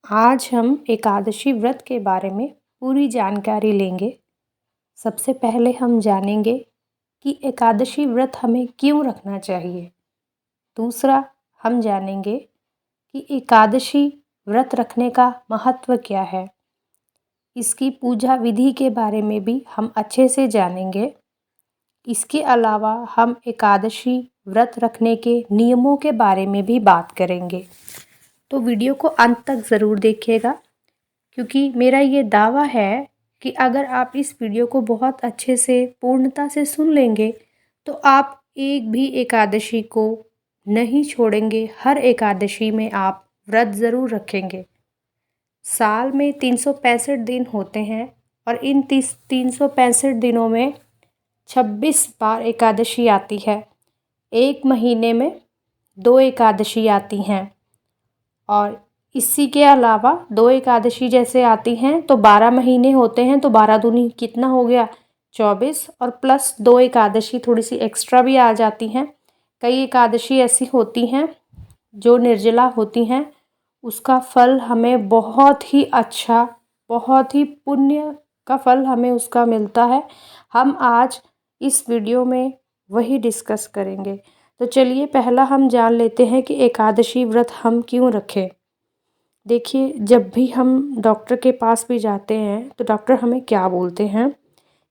आज हम एकादशी व्रत के बारे में पूरी जानकारी लेंगे। सबसे पहले हम जानेंगे कि एकादशी व्रत हमें क्यों रखना चाहिए। दूसरा, हम जानेंगे कि एकादशी व्रत रखने का महत्व क्या है। इसकी पूजा विधि के बारे में भी हम अच्छे से जानेंगे। इसके अलावा हम एकादशी व्रत रखने के नियमों के बारे में भी बात करेंगे। तो वीडियो को अंत तक ज़रूर देखिएगा, क्योंकि मेरा ये दावा है कि अगर आप इस वीडियो को बहुत अच्छे से पूर्णता से सुन लेंगे तो आप एक भी एकादशी को नहीं छोड़ेंगे। हर एकादशी में आप व्रत ज़रूर रखेंगे। साल में 365 दिन होते हैं और इन 365 दिनों में 26 बार एकादशी आती है। एक महीने में 2 एकादशी आती हैं और इसी के अलावा 2 एकादशी जैसे आती हैं तो 12 महीने होते हैं, तो 12 दूनी कितना हो गया 24, और प्लस 2 एकादशी थोड़ी सी एक्स्ट्रा भी आ जाती हैं। कई एकादशी ऐसी होती हैं जो निर्जला होती हैं, उसका फल हमें बहुत ही अच्छा, बहुत ही पुण्य का फल हमें उसका मिलता है। हम आज इस वीडियो में वही डिस्कस करेंगे। तो चलिए पहला हम जान लेते हैं कि एकादशी व्रत हम क्यों रखें। देखिए, जब भी हम डॉक्टर के पास भी जाते हैं तो डॉक्टर हमें क्या बोलते हैं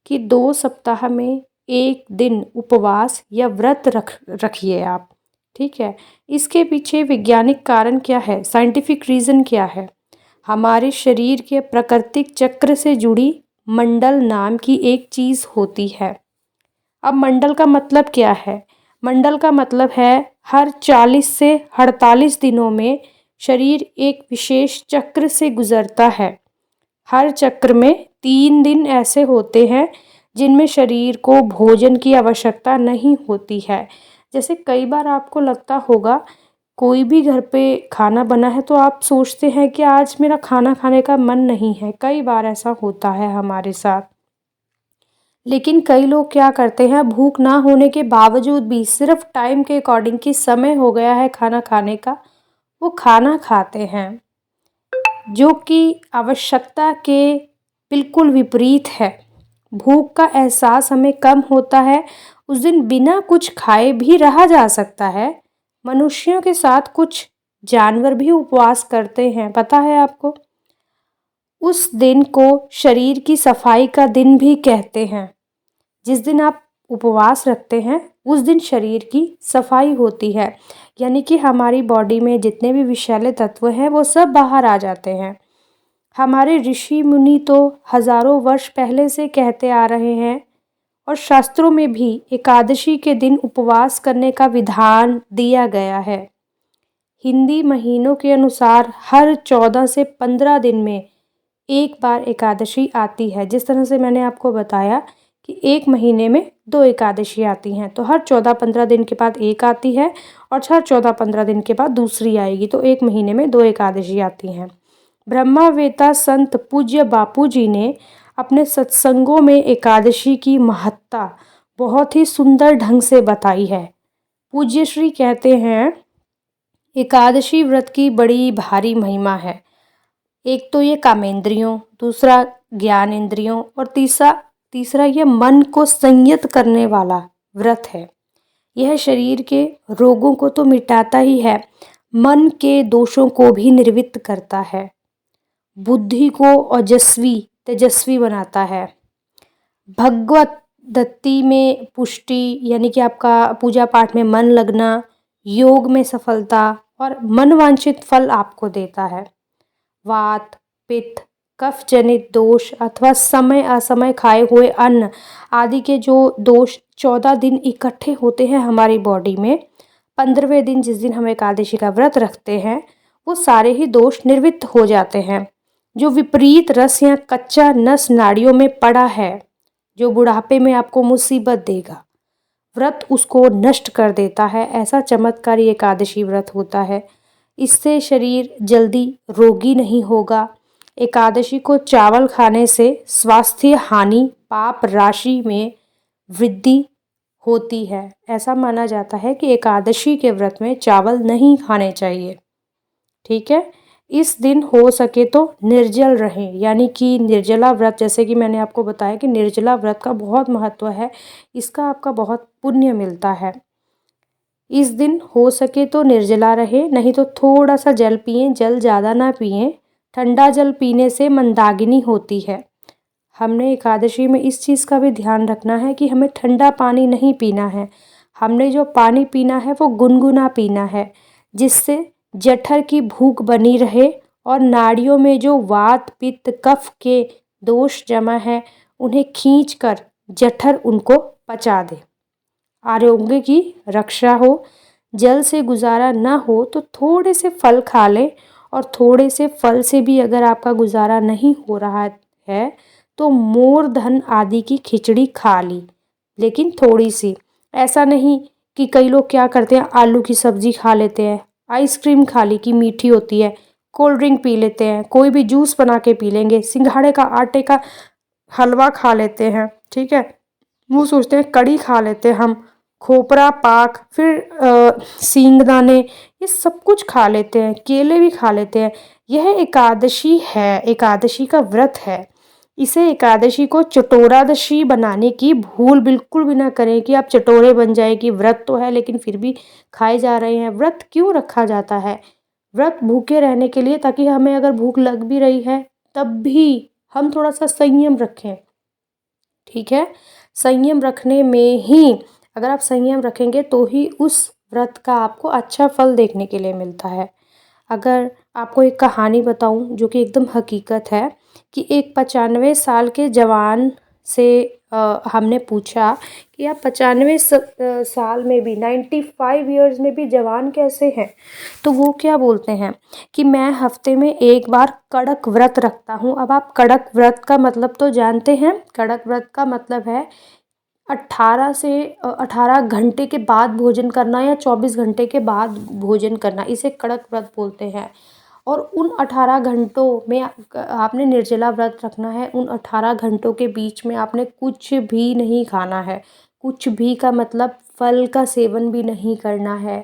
कि 2 सप्ताह में 1 दिन उपवास या व्रत रखिए आप। ठीक है, इसके पीछे वैज्ञानिक कारण क्या है, साइंटिफिक रीज़न क्या है। हमारे शरीर के प्राकृतिक चक्र से जुड़ी मंडल नाम की एक चीज़ होती है। अब मंडल का मतलब क्या है? मंडल का मतलब है हर 40 से 48 दिनों में शरीर एक विशेष चक्र से गुजरता है। हर चक्र में 3 दिन ऐसे होते हैं जिनमें शरीर को भोजन की आवश्यकता नहीं होती है। जैसे कई बार आपको लगता होगा, कोई भी घर पे खाना बना है तो आप सोचते हैं कि आज मेरा खाना खाने का मन नहीं है। कई बार ऐसा होता है हमारे साथ। लेकिन कई लोग क्या करते हैं, भूख ना होने के बावजूद भी सिर्फ टाइम के अकॉर्डिंग कि समय हो गया है खाना खाने का, वो खाना खाते हैं, जो कि आवश्यकता के बिल्कुल विपरीत है। भूख का एहसास हमें कम होता है, उस दिन बिना कुछ खाए भी रहा जा सकता है। मनुष्यों के साथ कुछ जानवर भी उपवास करते हैं, पता है आपको। उस दिन को शरीर की सफाई का दिन भी कहते हैं। जिस दिन आप उपवास रखते हैं उस दिन शरीर की सफाई होती है, यानी कि हमारी बॉडी में जितने भी विषैले तत्व हैं वो सब बाहर आ जाते हैं। हमारे ऋषि मुनि तो हजारों वर्ष पहले से कहते आ रहे हैं और शास्त्रों में भी एकादशी के दिन उपवास करने का विधान दिया गया है। हिंदी महीनों के अनुसार हर 14 से 15 दिन में एक बार एकादशी आती है। जिस तरह से मैंने आपको बताया कि एक महीने में 2 एकादशी आती हैं, तो हर 14-15 दिन के बाद एक आती है और हर 14-15 दिन के बाद दूसरी आएगी, तो एक महीने में 2 एकादशी आती हैं। ब्रह्मवेता संत पूज्य बापू जी ने अपने सत्संगों में एकादशी की महत्ता बहुत ही सुंदर ढंग से बताई है। पूज्य श्री कहते हैं, एकादशी व्रत की बड़ी भारी महिमा है। एक तो ये कामेंद्रियों, दूसरा ज्ञान इंद्रियों और तीसरा ये मन को संयत करने वाला व्रत है। यह शरीर के रोगों को तो मिटाता ही है, मन के दोषों को भी निर्वित करता है, बुद्धि को ओजस्वी तेजस्वी बनाता है, भगवत दत्ति में पुष्टि, यानी कि आपका पूजा पाठ में मन लगना, योग में सफलता और मनवांछित फल आपको देता है। वात, पित्त, कफ जनित दोष अथवा समय असमय खाए हुए अन्न आदि के जो दोष 14 दिन इकट्ठे होते हैं हमारी बॉडी में, 15वें दिन जिस दिन हम एकादशी का व्रत रखते हैं वो सारे ही दोष निर्वित हो जाते हैं। जो विपरीत रस या कच्चा नस नाड़ियों में पड़ा है, जो बुढ़ापे में आपको मुसीबत देगा, व्रत उसको नष्ट कर देता है। ऐसा चमत्कारी एकादशी व्रत होता है। इससे शरीर जल्दी रोगी नहीं होगा। एकादशी को चावल खाने से स्वास्थ्य हानि, पाप राशि में वृद्धि होती है। ऐसा माना जाता है कि एकादशी के व्रत में चावल नहीं खाने चाहिए। ठीक है, इस दिन हो सके तो निर्जल रहें, यानी कि निर्जला व्रत, जैसे कि मैंने आपको बताया कि निर्जला व्रत का बहुत महत्व है, इसका आपका बहुत पुण्य मिलता है। इस दिन हो सके तो निर्जला रहे, नहीं तो थोड़ा सा जल पिएं, जल ज़्यादा ना पिएं। ठंडा जल पीने से मंदाकिनी होती है। हमने एकादशी में इस चीज़ का भी ध्यान रखना है कि हमें ठंडा पानी नहीं पीना है। हमने जो पानी पीना है वो गुनगुना पीना है, जिससे जठर की भूख बनी रहे और नाड़ियों में जो वात पित्त कफ के दोष जमा है उन्हें खींच कर जठर उनको पचा दे। आरोग्य की रक्षा हो। जल से गुजारा न हो तो थोड़े से फल खा लें, और थोड़े से फल से भी अगर आपका गुजारा नहीं हो रहा है तो मोर धन आदि की खिचड़ी खा ली, लेकिन थोड़ी सी। ऐसा नहीं कि कई लोग क्या करते हैं, आलू की सब्जी खा लेते हैं, आइसक्रीम खा ली कि मीठी होती है, कोल्ड ड्रिंक पी लेते हैं, कोई भी जूस बना के पी लेंगे, सिंघाड़े का आटे का हलवा खा लेते हैं, ठीक है। वो सोचते हैं कड़ी खा लेते हैं हम, खोपरा पाक, फिर सींगदाने, ये सब कुछ खा लेते हैं, केले भी खा लेते हैं। यह एकादशी है, एकादशी का व्रत है। इसे एकादशी को चटोरादशी बनाने की भूल बिल्कुल भी ना करें कि आप चटोरे बन जाए कि व्रत तो है लेकिन फिर भी खाए जा रहे हैं। व्रत क्यों रखा जाता है? व्रत भूखे रहने के लिए, ताकि हमें अगर भूख लग भी रही है तब भी हम थोड़ा सा संयम रखें, ठीक है। संयम रखने में ही, अगर आप संयम रखेंगे तो ही उस व्रत का आपको अच्छा फल देखने के लिए मिलता है। अगर आपको एक कहानी बताऊं जो कि एकदम हकीकत है, कि एक 95 साल के जवान से हमने पूछा कि आप 95 साल में भी, 95 ईयर्स में भी जवान कैसे हैं? तो वो क्या बोलते हैं कि मैं हफ्ते में एक बार कड़क व्रत रखता हूँ। अब आप कड़क व्रत का मतलब तो जानते हैं। कड़क व्रत का मतलब है 18 घंटे के बाद भोजन करना या 24 घंटे के बाद भोजन करना, इसे कड़क व्रत बोलते हैं। और उन 18 घंटों में आपने निर्जला व्रत रखना है। उन 18 घंटों के बीच में आपने कुछ भी नहीं खाना है। कुछ भी का मतलब फल का सेवन भी नहीं करना है,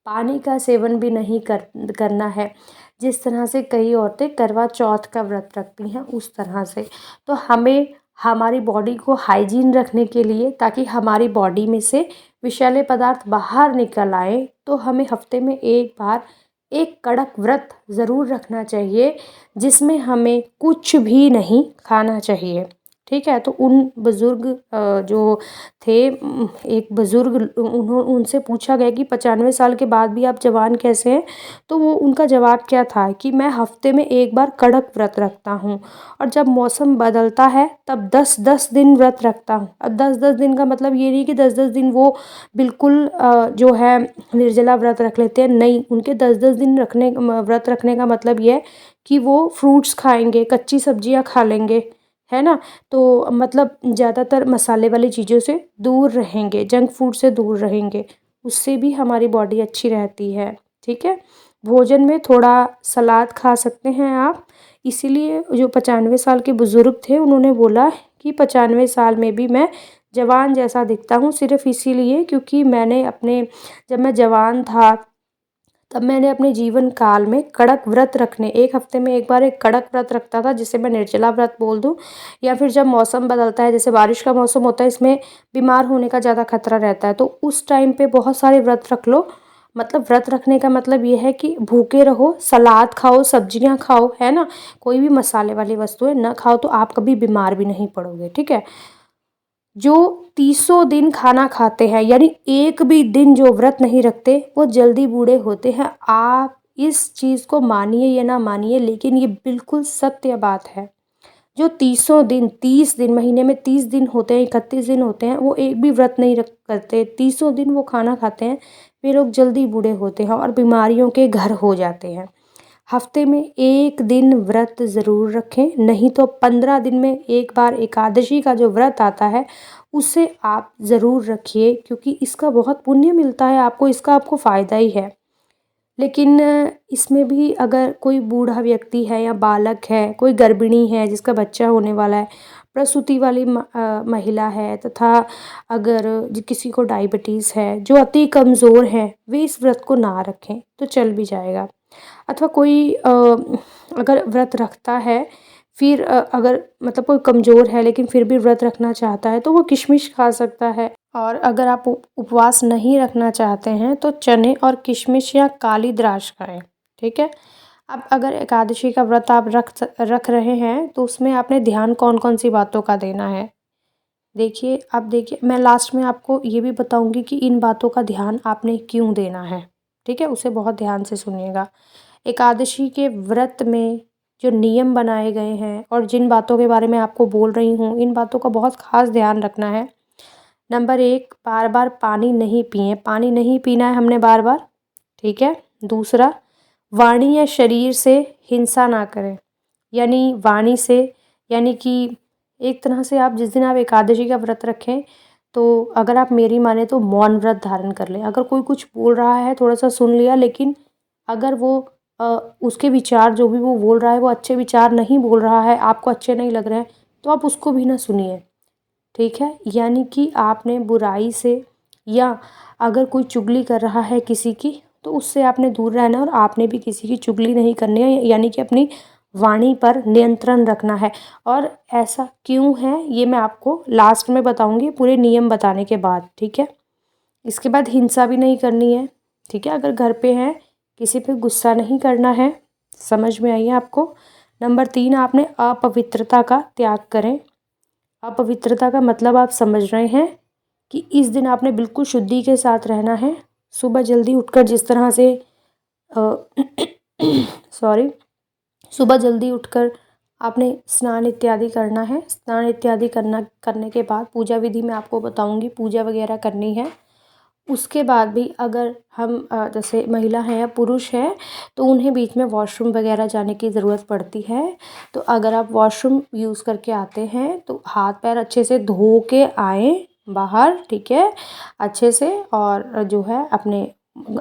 पानी का सेवन भी नहीं करना है। जिस तरह से कई औरतें करवा चौथ का व्रत रखती हैं उस तरह से। तो हमें हमारी बॉडी को हाइजीन रखने के लिए, ताकि हमारी बॉडी में से विषैले पदार्थ बाहर निकल आए, तो हमें हफ्ते में एक बार एक कड़क व्रत ज़रूर रखना चाहिए, जिसमें हमें कुछ भी नहीं खाना चाहिए, ठीक है। तो उन बुज़ुर्ग जो थे, एक बुज़ुर्ग, उनसे पूछा गया कि 95 साल के बाद भी आप जवान कैसे हैं? तो वो उनका जवाब क्या था कि मैं हफ्ते में एक बार कड़क व्रत रखता हूँ, और जब मौसम बदलता है तब 10-10 दिन व्रत रखता हूँ। अब 10-10 दिन का मतलब ये नहीं कि 10-10 दिन वो बिल्कुल जो है निर्जला व्रत रख लेते हैं, नहीं। उनके 10-10 दिन व्रत रखने का मतलब ये है कि वो फ्रूट्स खाएंगे, कच्ची सब्जियां खा लेंगे, है ना। तो मतलब ज़्यादातर मसाले वाली चीज़ों से दूर रहेंगे, जंक फूड से दूर रहेंगे, उससे भी हमारी बॉडी अच्छी रहती है, ठीक है। भोजन में थोड़ा सलाद खा सकते हैं आप। इसीलिए जो 95 साल के बुज़ुर्ग थे उन्होंने बोला कि 95 साल में भी मैं जवान जैसा दिखता हूँ, सिर्फ़ इसीलिए क्योंकि मैंने अपने, जब मैं जवान था तब मैंने अपने जीवन काल में कड़क व्रत रखने, एक हफ्ते में एक बार एक कड़क व्रत रखता था, जिसे मैं निर्जला व्रत बोल दूं। या फिर जब मौसम बदलता है, जैसे बारिश का मौसम होता है, इसमें बीमार होने का ज़्यादा खतरा रहता है, तो उस टाइम पे बहुत सारे व्रत रख लो। मतलब व्रत रखने का मतलब ये है कि भूखे रहो, सलाद खाओ, सब्जियां खाओ, है ना। कोई भी मसाले वाली वस्तुएं ना खाओ, तो आप कभी बीमार भी नहीं पड़ोगे, ठीक है। जो 30 दिन खाना खाते हैं, यानी एक भी दिन जो व्रत नहीं रखते, वो जल्दी बूढ़े होते हैं। आप इस चीज़ को मानिए या ना मानिए, लेकिन ये बिल्कुल सत्य बात है। जो 30 दिन, 30 दिन, महीने में 30 दिन होते हैं, 31 दिन होते हैं, वो एक भी व्रत नहीं रख करते, 30 दिन वो खाना खाते हैं, वे लोग जल्दी बूढ़े होते हैं और बीमारियों के घर हो जाते हैं। हफ्ते में एक दिन व्रत ज़रूर रखें, नहीं तो 15 दिन में एक बार एकादशी का जो व्रत आता है उसे आप ज़रूर रखिए, क्योंकि इसका बहुत पुण्य मिलता है आपको, इसका आपको फ़ायदा ही है। लेकिन इसमें भी अगर कोई बूढ़ा व्यक्ति है या बालक है, कोई गर्भिणी है जिसका बच्चा होने वाला है, प्रसूति वाली महिला है, तथा अगर किसी को डायबिटीज़ है, जो अति कमज़ोर है, वे इस व्रत को ना रखें तो चल भी जाएगा। अथवा कोई अगर व्रत रखता है, फिर अगर मतलब कोई कमज़ोर है लेकिन फिर भी व्रत रखना चाहता है तो वो किशमिश खा सकता है। और अगर आप उपवास नहीं रखना चाहते हैं तो चने और किशमिश या काली द्राक्ष खाएं। ठीक है। अब अगर एकादशी का व्रत आप रख रहे हैं तो उसमें आपने ध्यान कौन कौन सी बातों का देना है। देखिए, अब देखिए, मैं लास्ट में आपको ये भी बताऊंगी कि इन बातों का ध्यान आपने क्यों देना है। ठीक है, उसे बहुत ध्यान से सुनिएगा। एकादशी के व्रत में जो नियम बनाए गए हैं और जिन बातों के बारे में आपको बोल रही हूँ, इन बातों का बहुत खास ध्यान रखना है। नंबर 1, बार बार पानी नहीं पिए, पानी नहीं पीना है हमने बार बार। ठीक है। दूसरा, वाणी या शरीर से हिंसा ना करें, यानी वाणी से, यानी कि एक तरह से आप जिस दिन आप एकादशी का व्रत रखें तो अगर आप मेरी माने तो मौन व्रत धारण कर लें। अगर कोई कुछ बोल रहा है थोड़ा सा सुन लिया, लेकिन अगर वो अ, उसके विचार जो भी वो बोल रहा है वो अच्छे विचार नहीं बोल रहा है, आपको अच्छे नहीं लग रहे हैं, तो आप उसको भी ना सुनिए। ठीक है। यानी कि आपने बुराई से, या अगर कोई चुगली कर रहा है किसी की, तो उससे आपने दूर रहना है और आपने भी किसी की चुगली नहीं करनी है, यानी कि अपनी वाणी पर नियंत्रण रखना है। और ऐसा क्यों है ये मैं आपको लास्ट में बताऊंगी, पूरे नियम बताने के बाद। ठीक है। इसके बाद हिंसा भी नहीं करनी है। ठीक है। अगर घर पे हैं, किसी पे गुस्सा नहीं करना है। समझ में आई है आपको। नंबर 3, आपने अपवित्रता का त्याग करें। अपवित्रता का मतलब आप समझ रहे हैं कि इस दिन आपने बिल्कुल शुद्धि के साथ रहना है। सुबह जल्दी उठकर जिस तरह से सॉरी सुबह जल्दी उठकर आपने स्नान इत्यादि करना है। स्नान इत्यादि करने के बाद पूजा विधि में आपको बताऊंगी, पूजा वगैरह करनी है। उसके बाद भी अगर हम जैसे महिला हैं या पुरुष हैं तो उन्हें बीच में वॉशरूम वगैरह जाने की ज़रूरत पड़ती है। तो अगर आप वॉशरूम यूज़ करके आते हैं तो हाथ पैर अच्छे से धो के आएँ बाहर। ठीक है, अच्छे से। और जो है अपने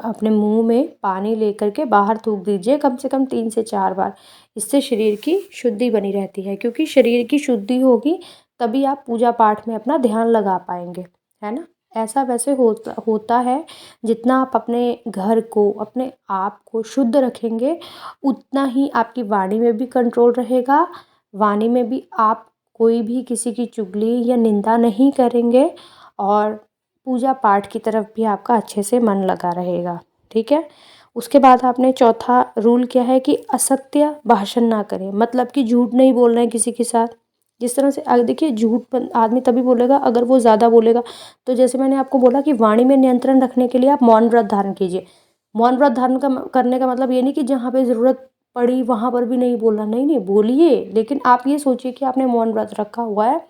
अपने मुंह में पानी लेकर के बाहर थूक दीजिए कम से कम 3 से 4 बार। इससे शरीर की शुद्धि बनी रहती है, क्योंकि शरीर की शुद्धि होगी तभी आप पूजा पाठ में अपना ध्यान लगा पाएंगे, है ना। ऐसा वैसे होता है, जितना आप अपने घर को, अपने आप को शुद्ध रखेंगे, उतना ही आपकी वाणी में भी कंट्रोल रहेगा। वाणी में भी आप कोई भी किसी की चुगली या निंदा नहीं करेंगे, और पूजा पाठ की तरफ भी आपका अच्छे से मन लगा रहेगा। ठीक है। उसके बाद आपने चौथा रूल क्या है कि असत्य भाषण ना करें, मतलब कि झूठ नहीं बोलना है किसी के साथ। जिस तरह से देखिए, झूठ आदमी तभी बोलेगा अगर वो ज़्यादा बोलेगा। तो जैसे मैंने आपको बोला कि वाणी में नियंत्रण रखने के लिए आप मौन व्रत धारण कीजिए। मौन व्रत धारण करने का मतलब ये नहीं कि जहाँ पे ज़रूरत पड़ी वहाँ पर भी नहीं बोलना, नहीं नहीं बोलिए, लेकिन आप ये सोचिए कि आपने मौन व्रत रखा हुआ है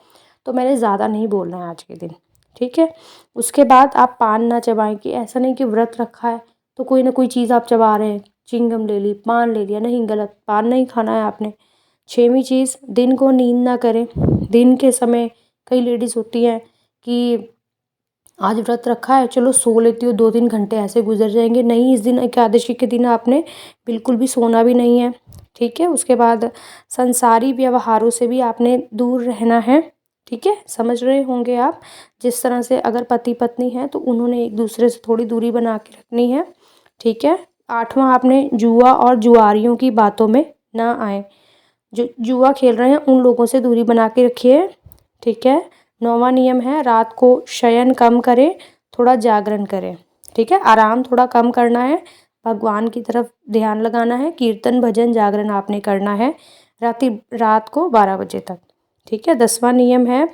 तो मैंने ज़्यादा नहीं बोलना है आज के दिन। ठीक है। उसके बाद आप पान ना चबाएं, कि ऐसा नहीं कि व्रत रखा है तो कोई ना कोई चीज़ आप चबा रहे हैं, चिंगम ले ली, पान ले लिया, नहीं, गलत, पान नहीं खाना है आपने। 6वीं चीज़, दिन को नींद ना करें। दिन के समय कई लेडीज़ होती हैं कि आज व्रत रखा है, चलो सो लेती हूँ, 2-3 घंटे ऐसे गुजर जाएंगे। नहीं, इस दिन एकादशी के दिन आपने बिल्कुल भी सोना भी नहीं है। ठीक है। उसके बाद संसारी व्यवहारों से भी आपने दूर रहना है। ठीक है, समझ रहे होंगे आप। जिस तरह से अगर पति पत्नी हैं तो उन्होंने एक दूसरे से थोड़ी दूरी बना के रखनी है। ठीक है। 8वां, आपने जुआ और जुआरियों की बातों में ना आए। जो जुआ खेल रहे हैं उन लोगों से दूरी बना के रखिए। ठीक है। 9वां नियम है, रात को शयन कम करें, थोड़ा जागरण करें। ठीक है, आराम थोड़ा कम करना है, भगवान की तरफ ध्यान लगाना है, कीर्तन भजन जागरण आपने करना है रात को 12 बजे तक। ठीक है। 10वां नियम है,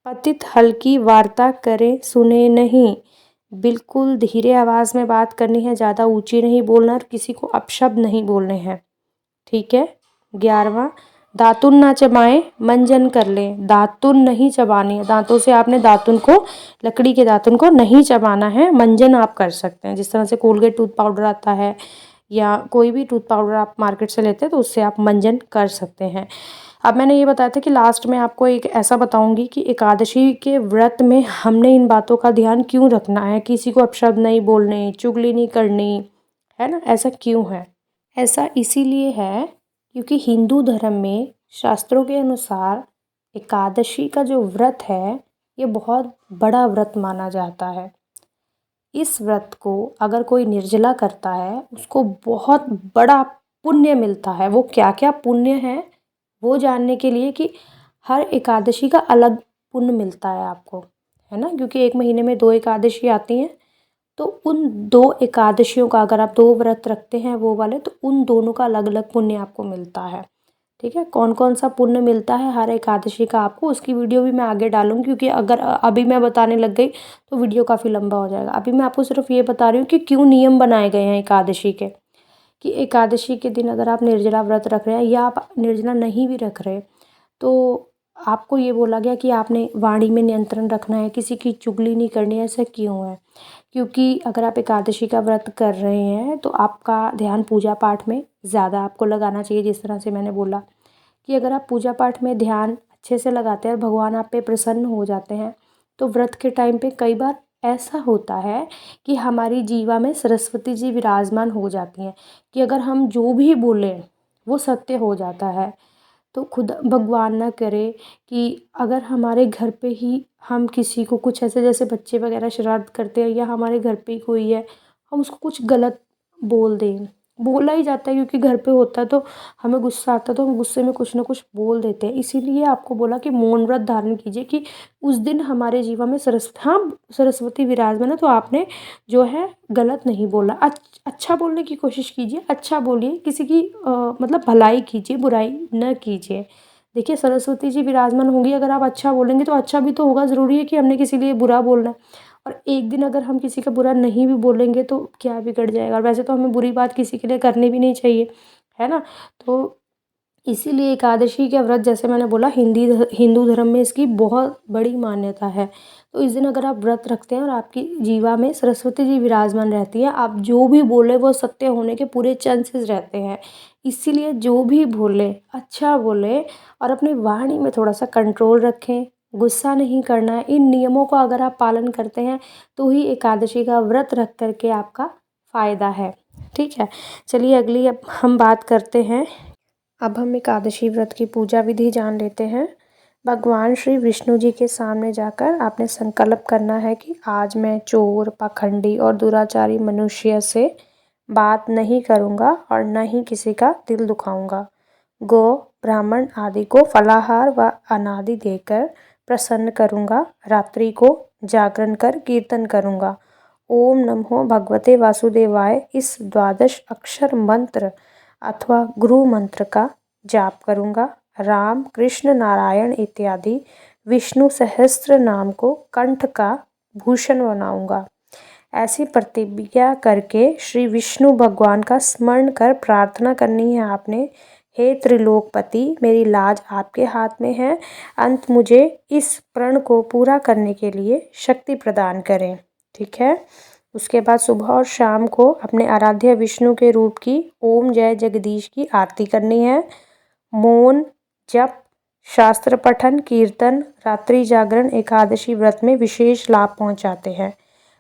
पतित हल्की वार्ता करें, सुने नहीं। बिल्कुल धीरे आवाज़ में बात करनी है, ज़्यादा ऊंची नहीं बोलना और किसी को अपशब्द नहीं बोलने हैं। ठीक है। 11वां, दातुन ना चबाएं, मंजन कर लें। दातुन नहीं चबानी है, दांतों से आपने दातुन को, लकड़ी के दातुन को नहीं चबाना है, मंजन आप कर सकते हैं। जिस तरह से कोलगेट टूथ पाउडर आता है या कोई भी टूथ पाउडर आप मार्केट से लेते हैं तो उससे आप मंजन कर सकते हैं। अब मैंने ये बताया था कि लास्ट में आपको एक ऐसा बताऊंगी कि एकादशी के व्रत में हमने इन बातों का ध्यान क्यों रखना है, किसी को अपशब्द नहीं बोलने, चुगली नहीं करनी, है ना। ऐसा क्यों है? ऐसा इसीलिए है क्योंकि हिंदू धर्म में शास्त्रों के अनुसार एकादशी का जो व्रत है ये बहुत बड़ा व्रत माना जाता है। इस व्रत को अगर कोई निर्जला करता है उसको बहुत बड़ा पुण्य मिलता है। वो क्या क्या पुण्य है वो जानने के लिए कि हर एकादशी का अलग पुण्य मिलता है आपको, है ना, क्योंकि एक महीने में 2 एकादशी आती हैं। तो उन 2 एकादशियों का अगर आप 2 व्रत रखते हैं वो वाले, तो उन दोनों का अलग अलग पुण्य आपको मिलता है। ठीक है, कौन कौन सा पुण्य मिलता है हर एकादशी का आपको, उसकी वीडियो भी मैं आगे डालूंगी, क्योंकि अगर अभी मैं बताने लग गई तो वीडियो काफ़ी लंबा हो जाएगा। अभी मैं आपको सिर्फ ये बता रही हूँ कि क्यों नियम बनाए गए हैं एकादशी के, कि एकादशी के दिन अगर आप निर्जला व्रत रख रहे हैं या आप निर्जला नहीं भी रख रहे, तो आपको ये बोला गया कि आपने वाणी में नियंत्रण रखना है, किसी की चुगली नहीं करनी है। ऐसा क्यों है? क्योंकि अगर आप एकादशी का व्रत कर रहे हैं तो आपका ध्यान पूजा पाठ में ज़्यादा आपको लगाना चाहिए। जिस तरह से मैंने बोला कि अगर आप पूजा पाठ में ध्यान अच्छे से लगाते हैं और भगवान आप पे प्रसन्न हो जाते हैं, तो व्रत के टाइम पे कई बार ऐसा होता है कि हमारी जीवा में सरस्वती जी विराजमान हो जाती हैं, कि अगर हम जो भी बोलें वो सत्य हो जाता है। तो खुद भगवान ना करे कि अगर हमारे घर पे ही हम किसी को कुछ ऐसे, जैसे बच्चे वगैरह शरारत करते हैं या हमारे घर पे ही कोई है, हम उसको कुछ गलत बोल दें, बोला ही जाता है क्योंकि घर पे होता है, तो हमें गुस्सा आता है तो हम गुस्से में कुछ ना कुछ बोल देते हैं। इसीलिए आपको बोला कि मौन व्रत धारण कीजिए कि उस दिन हमारे जीवन में सरस्वती विराजमान है, तो आपने जो है गलत नहीं बोला। अच्छा बोलने की कोशिश कीजिए, अच्छा बोलिए, किसी की मतलब भलाई कीजिए, बुराई न कीजिए। देखिए सरस्वती जी विराजमान होंगी, अगर आप अच्छा बोलेंगे तो अच्छा भी तो होगा, ज़रूरी है कि हमने किसी लिए बुरा बोलना है। और एक दिन अगर हम किसी का बुरा नहीं भी बोलेंगे तो क्या बिगड़ जाएगा। और वैसे तो हमें बुरी बात किसी के लिए करनी भी नहीं चाहिए, है ना। तो इसीलिए एकादशी का व्रत, जैसे मैंने बोला, हिंदू धर्म में इसकी बहुत बड़ी मान्यता है। तो इस दिन अगर आप व्रत रखते हैं और आपकी जीवा में सरस्वती जी विराजमान रहती है, आप जो भी बोले वो सत्य होने के पूरे चांसेस रहते हैं। इसीलिए जो भी बोले अच्छा बोले और अपनी वाणी में थोड़ा सा कंट्रोल रखें, गुस्सा नहीं करना है। इन नियमों का अगर आप पालन करते हैं तो ही एकादशी का व्रत रख करके आपका फ़ायदा है। ठीक है, चलिए अगली अब हम बात करते हैं। अब हम एकादशी व्रत की पूजा विधि जान लेते हैं। भगवान श्री विष्णु जी के सामने जाकर आपने संकल्प करना है कि आज मैं चोर, पाखंडी और दुराचारी मनुष्य से बात नहीं करूँगा और न ही किसी का दिल दुखाऊंगा। गौ, ब्राह्मण आदि को फलाहार व अनादि देकर प्रसन्न करूँगा। रात्रि को जागरण कर कीर्तन करूँगा। ओम नमो भगवते वासुदेवाय इस 12 अक्षर मंत्र अथवा गुरु मंत्र का जाप करूँगा। राम, कृष्ण, नारायण इत्यादि विष्णु सहस्त्र नाम को कंठ का भूषण बनाऊँगा। ऐसी प्रतिज्ञा करके श्री विष्णु भगवान का स्मरण कर प्रार्थना करनी है आपने। हे त्रिलोकपति, मेरी लाज आपके हाथ में है। अंत मुझे इस प्रण को पूरा करने के लिए शक्ति प्रदान करें। ठीक है, उसके बाद सुबह और शाम को अपने आराध्य विष्णु के रूप की ओम जय जगदीश की आरती करनी है। मौन, जप, शास्त्र पठन, कीर्तन, रात्रि जागरण एकादशी व्रत में विशेष लाभ पहुंचाते हैं।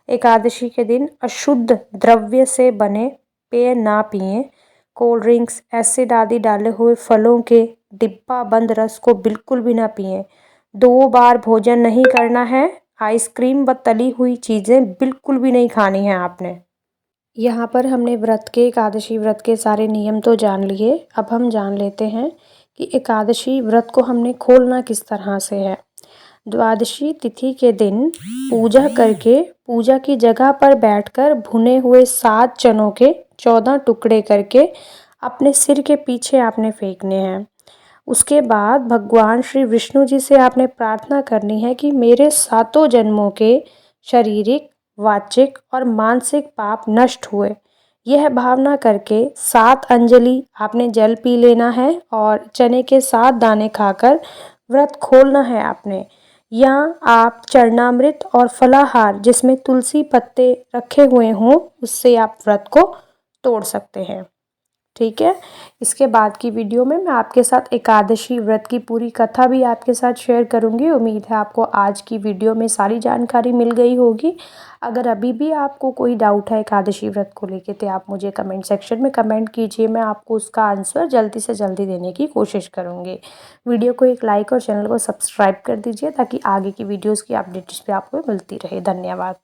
एकादशी के दिन अशुद्ध द्रव्य से बने पेय ना पिएं। कोल्ड ड्रिंक्स, एसिड आदि डाले हुए फलों के डिब्बा बंद रस को बिल्कुल भी ना पिएं। 2 बार भोजन नहीं करना है। आइसक्रीम व तली हुई चीज़ें बिल्कुल भी नहीं खानी है आपने। यहाँ पर हमने व्रत के, एकादशी व्रत के सारे नियम तो जान लिए। अब हम जान लेते हैं कि एकादशी व्रत को हमने खोलना किस तरह से है। द्वादशी तिथि के दिन पूजा करके पूजा की जगह पर बैठकर भुने हुए 7 चनों के 14 टुकड़े करके अपने सिर के पीछे आपने फेंकने हैं। उसके बाद भगवान श्री विष्णु जी से आपने प्रार्थना करनी है कि मेरे 7 जन्मों के शारीरिक, वाचिक और मानसिक पाप नष्ट हुए। यह भावना करके 7 अंजलि आपने जल पी लेना है और चने के 7 दाने खाकर व्रत खोलना है आपने। या आप चरणामृत और फलाहार जिसमें तुलसी पत्ते रखे हुए हों उससे आप व्रत को तोड़ सकते हैं। ठीक है, इसके बाद की वीडियो में मैं आपके साथ एकादशी व्रत की पूरी कथा भी आपके साथ शेयर करूंगी। उम्मीद है आपको आज की वीडियो में सारी जानकारी मिल गई होगी। अगर अभी भी आपको कोई डाउट है एकादशी व्रत को लेके तो आप मुझे कमेंट सेक्शन में कमेंट कीजिए, मैं आपको उसका आंसर जल्दी से जल्दी देने की कोशिश करूँगी। वीडियो को एक लाइक और चैनल को सब्सक्राइब कर दीजिए ताकि आगे की वीडियोज़ की अपडेट्स भी आपको मिलती रहे। धन्यवाद।